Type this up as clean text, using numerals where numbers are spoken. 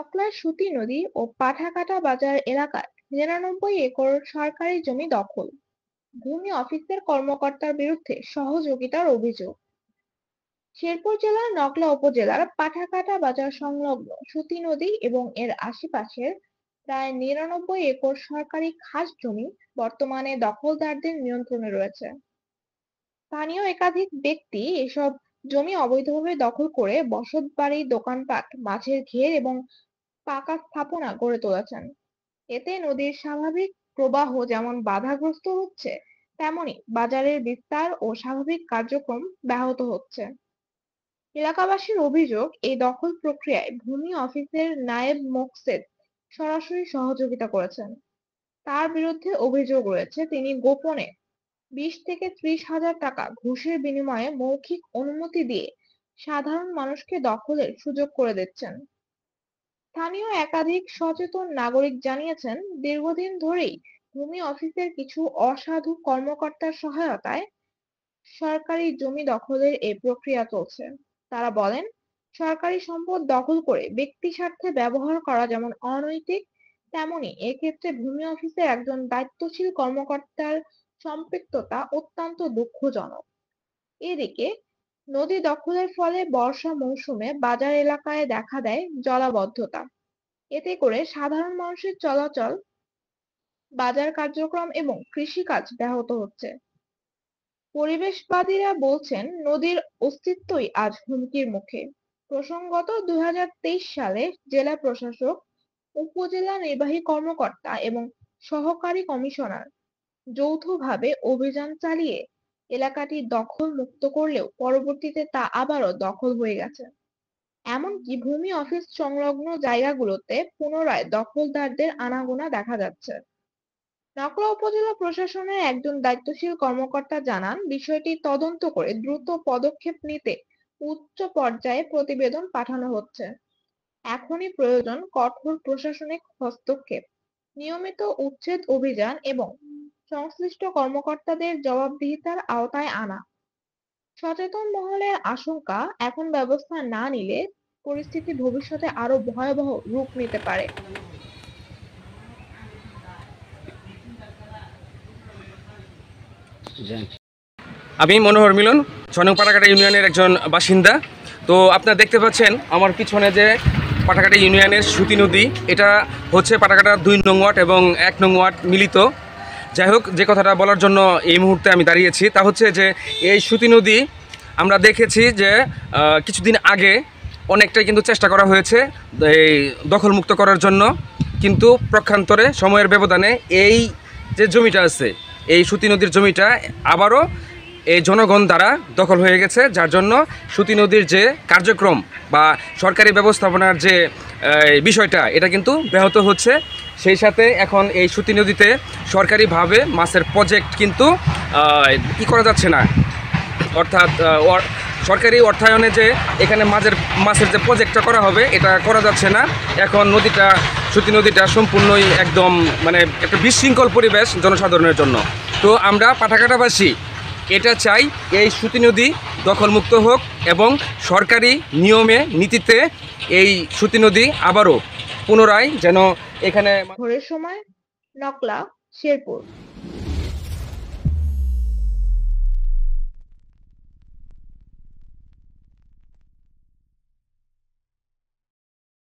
নকলার সুতি নদী ও পাঠাকাটা বাজার এলাকার ৯৯ একর সরকারি জমি দখল। ভূমি অফিসের কর্মকর্তার বিরুদ্ধে সহযোগিতার অভিযোগ। শেরপুর জেলার নকলা উপজেলার পাঠাকাটা বাজার সংলগ্ন সুতি নদী এবং এর আশেপাশের প্রায় ৯৯ একর সরকারি খাস জমি বর্তমানে দখলদারদের নিয়ন্ত্রণে রয়েছে। স্থানীয় একাধিক ব্যক্তি এসব জমি অবৈধভাবে দখল করে বসতবাড়ি, দোকানপাট, মাছের ঘের এবং পাকা স্থাপনা গড়ে তুলেছেন। এতে নদীর স্বাভাবিক প্রবাহ যেমন বাধাগ্রস্ত হচ্ছে, তেমনি বাজারের বিস্তার ও স্বাভাবিক কার্যক্রম ব্যাহত হচ্ছে। এলাকাবাসীর অভিযোগ, এই দখল প্রক্রিয়ায় ভূমি অফিসের নায়েব মোকসেদ সরাসরি সহযোগিতা করেছেন। তার বিরুদ্ধে অভিযোগ রয়েছে তিনি গোপনে ২০ থেকে ৩০ হাজার টাকা ঘুষের বিনিময়ে মৌখিক অনুমতি দিয়ে সাধারণ মানুষকে দখলের সুযোগ করে দিচ্ছেন। স্থানীয় একাধিক সচেতন নাগরিক জানিয়েছেন, দীর্ঘদিন ধরেই ভূমি অফিসের কিছু অসাধু কর্মকর্তার সহায়তায় সরকারি জমি দখলের এই প্রক্রিয়া চলছে। তারা বলেন, সরকারি সম্পদ দখল করে ব্যক্তি স্বার্থে ব্যবহার করা যেমন অনৈতিক, তেমনি এক্ষেত্রে ভূমি অফিসের একজন দায়িত্বশীল কর্মকর্তার সম্পৃক্ততা অত্যন্ত দুঃখজনক। এদিকে নদী দখলের ফলে বর্ষা মৌসুমে বাজার এলাকায় দেখা দেয় জলাবদ্ধতা। এতে করে সাধারণ মানুষের চলাচল, বাজার কার্যক্রম এবং কৃষিকাজ ব্যাহত হচ্ছে। পরিবেশবাদীরা বলছেন, নদীর অস্তিত্বই আজ হুমকির মুখে। প্রসঙ্গত, ২০২৩ সালে জেলা প্রশাসক, উপজেলা নির্বাহী কর্মকর্তা এবং সহকারী কমিশনার যৌথভাবে অভিযান চালিয়ে এলাকাটি দখল মুক্ত করলেও পরবর্তীতে তা আবারও দখল হয়ে গেছে। এমনকি ভূমি অফিস সংলগ্ন জায়গাগুলোতে পুনরায় দখলদারদের আনাগোনা দেখা যাচ্ছে। নকলা উপজেলা প্রশাসনের একজন দায়িত্বশীল কর্মকর্তা জানান, বিষয়টি তদন্ত করে দ্রুত পদক্ষেপ নিতে উচ্চ পর্যায়ে প্রতিবেদন পাঠানো হচ্ছে। এখনই প্রয়োজন কঠোর প্রশাসনিক হস্তক্ষেপ, নিয়মিত উচ্ছেদ অভিযান এবং সংশ্লিষ্ট কর্মকর্তাদের জবাবদিহিতার আওতায় আনা। সচেতন মহলের আশঙ্কা, এখন ব্যবস্থা না নিলে পরিস্থিতি ভবিষ্যতে আরো ভয়াবহ রূপ নিতে পারে। আমি মনোহর মিলন, ৬ নং পাঠাকাটা ইউনিয়নের একজন বাসিন্দা। তো আপনারা দেখতে পাচ্ছেন আমার পিছনে যে পাঠাকাটা ইউনিয়নের সুতি নদী, এটা হচ্ছে পাঠাকাটা ২ নং ওয়ার্ড এবং ১ নং ওয়ার্ড মিলিত। যাই হোক, যে কথাটা বলার জন্য এই মুহূর্তে আমি দাঁড়িয়েছি তা হচ্ছে যে এই সুতি নদী আমরা দেখেছি যে কিছুদিন আগে অনেকটাই কিন্তু চেষ্টা করা হয়েছে এই দখলমুক্ত করার জন্য, কিন্তু প্রক্ষান্তরে সময়ের ব্যবধানে এই যে জমিটা আছে, এই সুতি নদীর জমিটা আবারও এই জনগণ দ্বারা দখল হয়ে গেছে, যার জন্য সুতি নদীর যে কার্যক্রম বা সরকারি ব্যবস্থাপনার যে বিষয়টা, এটা কিন্তু ব্যাহত হচ্ছে। সেই সাথে এখন এই সুতি নদীতে সরকারিভাবে মাছের প্রজেক্ট কিন্তু করা যাচ্ছে না, অর্থাৎ সরকারি অর্থায়নে যে এখানে মাছের যে প্রজেক্টটা করা হবে, এটা করা যাচ্ছে না। এখন সুতি নদীটা সম্পূর্ণই একদম মানে একটা বিশৃঙ্খল পরিবেশ জনসাধারণের জন্য। তো আমরা পাঠাকাটাবাসী এটা চাই, এই সুতি নদী দখলমুক্ত হোক এবং সরকারি নিয়মে নীতিতে এই সুতি নদী আবারও পুনরায় যেন এখানে। ভোরের সময়, নকলা, শেরপুর।